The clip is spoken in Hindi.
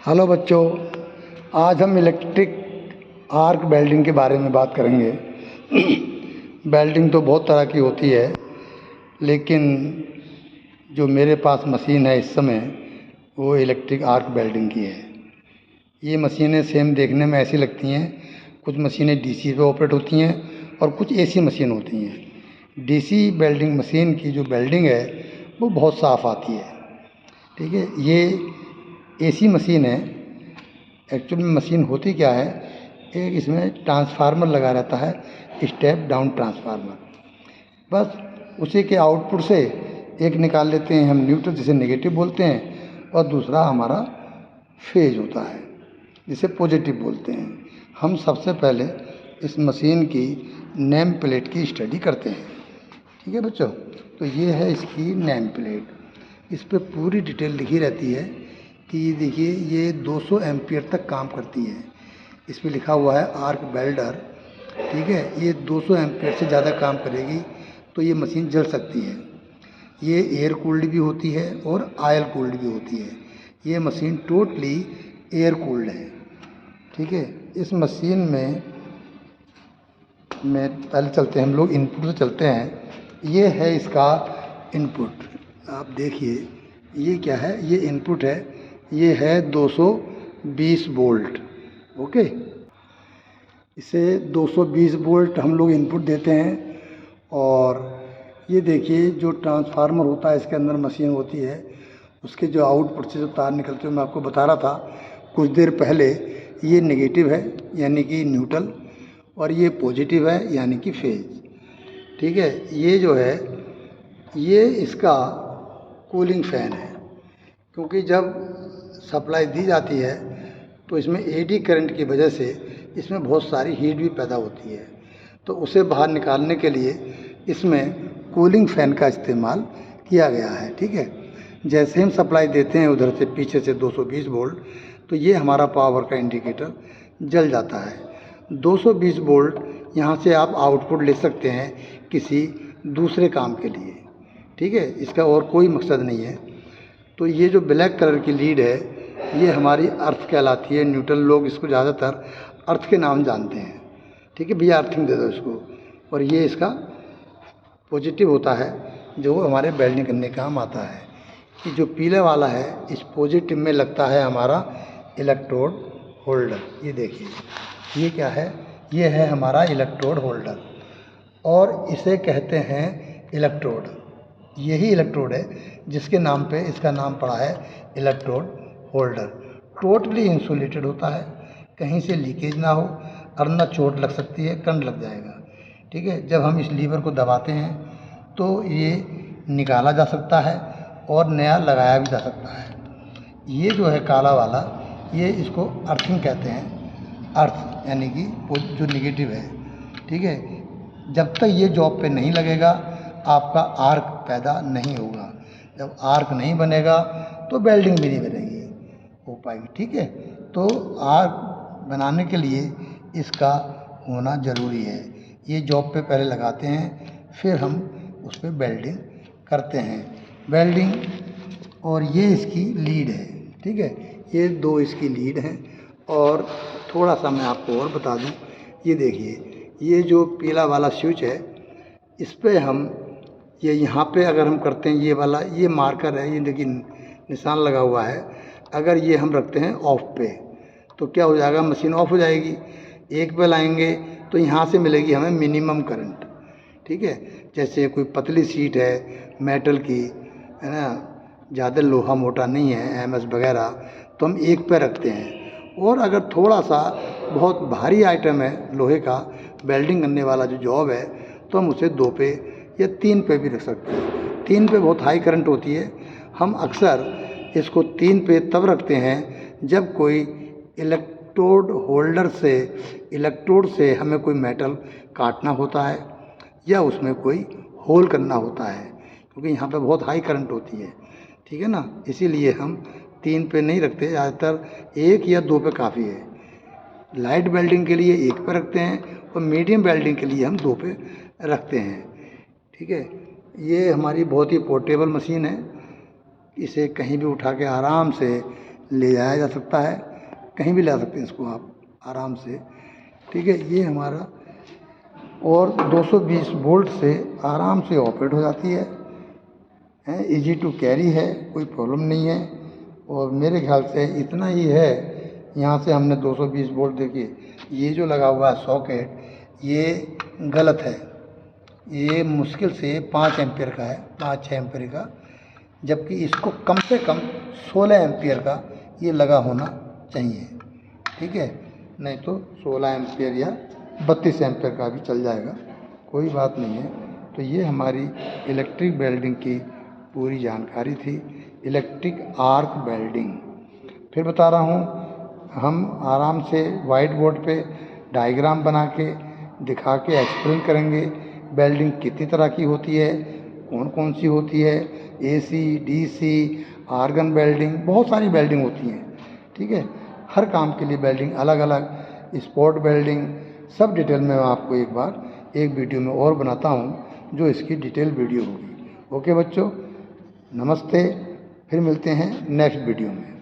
हेलो बच्चों, आज हम इलेक्ट्रिक आर्क वेल्डिंग के बारे में बात करेंगे। वेल्डिंग तो बहुत तरह की होती है, लेकिन जो मेरे पास मशीन है इस समय वो इलेक्ट्रिक आर्क वेल्डिंग की है। ये मशीनें सेम देखने में ऐसी लगती हैं। कुछ मशीनें डीसी पे ऑपरेट होती हैं और कुछ एसी मशीन होती हैं। डीसी वेल्डिंग मशीन की जो वेल्डिंग है वो बहुत साफ़ आती है। ठीक है, ये एसी मशीन है। एक्चुअल में मशीन होती क्या है, एक इसमें ट्रांसफार्मर लगा रहता है, स्टेप डाउन ट्रांसफार्मर। बस उसी के आउटपुट से एक निकाल लेते हैं हम न्यूट्रल, जिसे नेगेटिव बोलते हैं, और दूसरा हमारा फेज होता है जिसे पॉजिटिव बोलते हैं। हम सबसे पहले इस मशीन की नेम प्लेट की स्टडी करते हैं। ठीक है बच्चों, तो ये है इसकी नेम प्लेट। इस पर पूरी डिटेल लिखी रहती है कि ये देखिए, ये 200 एम्पियर तक काम करती है। इस पर लिखा हुआ है आर्क वेल्डर। ठीक है, ये 200 एम्पियर से ज़्यादा काम करेगी तो ये मशीन जल सकती है। ये एयर कूल्ड भी होती है और ऑयल कूल्ड भी होती है। ये मशीन टोटली एयर कूल्ड है। ठीक है, इस मशीन में पहले चलते हैं हम लोग, इनपुट से चलते हैं। ये है इसका इनपुट, आप देखिए ये क्या है, ये इनपुट है। ये है 220 वोल्ट। ओके, इसे 220 वोल्ट हम लोग इनपुट देते हैं। और ये देखिए, जो ट्रांसफार्मर होता है इसके अंदर मशीन होती है, उसके जो आउटपुट से जो तार निकलते हैं मैं आपको बता रहा था कुछ देर पहले। ये नेगेटिव है यानी कि न्यूट्रल, और ये पॉजिटिव है यानी कि फेज। ठीक है, ये जो है ये इसका कूलिंग फ़ैन है, क्योंकि जब सप्लाई दी जाती है तो इसमें एडी करंट की वजह से इसमें बहुत सारी हीट भी पैदा होती है। तो उसे बाहर निकालने के लिए इसमें कूलिंग फ़ैन का इस्तेमाल किया गया है। ठीक है, जैसे हम सप्लाई देते हैं उधर से पीछे से 220 वोल्ट, तो ये हमारा पावर का इंडिकेटर जल जाता है। 220 वोल्ट यहाँ से आप आउटपुट ले सकते हैं किसी दूसरे काम के लिए। ठीक है, इसका और कोई मकसद नहीं है। तो ये जो ब्लैक कलर की लीड है ये हमारी अर्थ कहलाती है। न्यूट्रल लोग इसको ज़्यादातर अर्थ के नाम जानते हैं। ठीक है भैया, अर्थिंग दे दो इसको। और ये इसका पॉजिटिव होता है जो हमारे वेल्डिंग करने का काम आता है। कि जो पीले वाला है, इस पॉजिटिव में लगता है हमारा इलेक्ट्रोड होल्डर। ये देखिए, ये क्या है, ये है हमारा इलेक्ट्रोड होल्डर, और इसे कहते हैं इलेक्ट्रोड। यही इलेक्ट्रोड है जिसके नाम पे इसका नाम पड़ा है इलेक्ट्रोड होल्डर। टोटली इंसुलेटेड होता है, कहीं से लीकेज ना हो, और ना चोट लग सकती है, करंट लग जाएगा। ठीक है, जब हम इस लीवर को दबाते हैं तो ये निकाला जा सकता है और नया लगाया भी जा सकता है। ये जो है काला वाला, ये इसको अर्थिंग कहते हैं। अर्थ यानी कि जो नेगेटिव है। ठीक है, जब तक ये जॉब पे नहीं लगेगा आपका आर्क पैदा नहीं होगा। जब आर्क नहीं बनेगा तो वेल्डिंग भी नहीं बनेगी हो पाएगी। ठीक है, तो आर्क बनाने के लिए इसका होना ज़रूरी है। ये जॉब पे पहले लगाते हैं, फिर हम उस पर वेल्डिंग करते हैं। वेल्डिंग, और ये इसकी लीड है। ठीक है, ये दो इसकी लीड हैं। और थोड़ा सा मैं आपको और बता दूं, ये देखिए, ये जो पीला वाला स्विच है, इस पे हम ये यहाँ पे अगर हम करते हैं, ये वाला ये मार्कर है, ये देखिए निशान लगा हुआ है। अगर ये हम रखते हैं ऑफ पे तो क्या हो जाएगा, मशीन ऑफ हो जाएगी। एक पे लाएंगे तो यहाँ से मिलेगी हमें मिनिमम करंट। ठीक है, जैसे कोई पतली सीट है मेटल की, है ना, ज़्यादा लोहा मोटा नहीं है, एमएस वगैरह, तो हम एक पे रखते हैं। और अगर थोड़ा सा बहुत भारी आइटम है लोहे का, वेल्डिंग करने वाला जो जॉब है, तो हम उसे 2 पे या 3 पे भी रख सकते हैं। 3 पे बहुत हाई करंट होती है। हम अक्सर इसको 3 पे तब रखते हैं जब कोई इलेक्ट्रोड से हमें कोई मेटल काटना होता है या उसमें कोई होल करना होता है, क्योंकि यहाँ पे बहुत हाई करंट होती है। ठीक है ना, इसीलिए हम 3 पे नहीं रखते, ज़्यादातर 1 या 2 पे काफ़ी है। लाइट वेल्डिंग के लिए 1 पे रखते हैं और मीडियम वेल्डिंग के लिए हम 2 पे रखते हैं। ठीक है, ये हमारी बहुत ही पोर्टेबल मशीन है। इसे कहीं भी उठा के आराम से ले जाया जा सकता है, कहीं भी ला सकते हैं इसको आप आराम से। ठीक है, ये हमारा, और 220 वोल्ट से आराम से ऑपरेट हो जाती है, ईजी टू कैरी है, कोई प्रॉब्लम नहीं है। और मेरे ख्याल से इतना ही है। यहाँ से हमने 220 वोल्ट, देखिए ये जो लगा हुआ है सॉकेट, ये गलत है, ये मुश्किल से 5 एम्पियर का है, 5-6 एम्पियर का, जबकि इसको कम से कम 16 एम्पियर का ये लगा होना चाहिए। ठीक है, नहीं तो 16 एम्पियर या 32 एम्पियर का भी चल जाएगा, कोई बात नहीं है। तो ये हमारी इलेक्ट्रिक वेल्डिंग की पूरी जानकारी थी, इलेक्ट्रिक आर्क वेल्डिंग। फिर बता रहा हूँ, हम आराम से वाइट बोर्ड पे डायग्राम बना के दिखा के एक्सप्लेन करेंगे वेल्डिंग कितनी तरह की होती है, कौन कौन सी होती है, एसी, डीसी, आर्गन वेल्डिंग, बहुत सारी वेल्डिंग होती हैं। ठीक है, हर काम के लिए वेल्डिंग अलग अलग, स्पॉट वेल्डिंग, सब डिटेल में मैं आपको एक बार एक वीडियो में और बनाता हूँ, जो इसकी डिटेल वीडियो होगी। ओके बच्चों, नमस्ते, फिर मिलते हैं नेक्स्ट वीडियो में।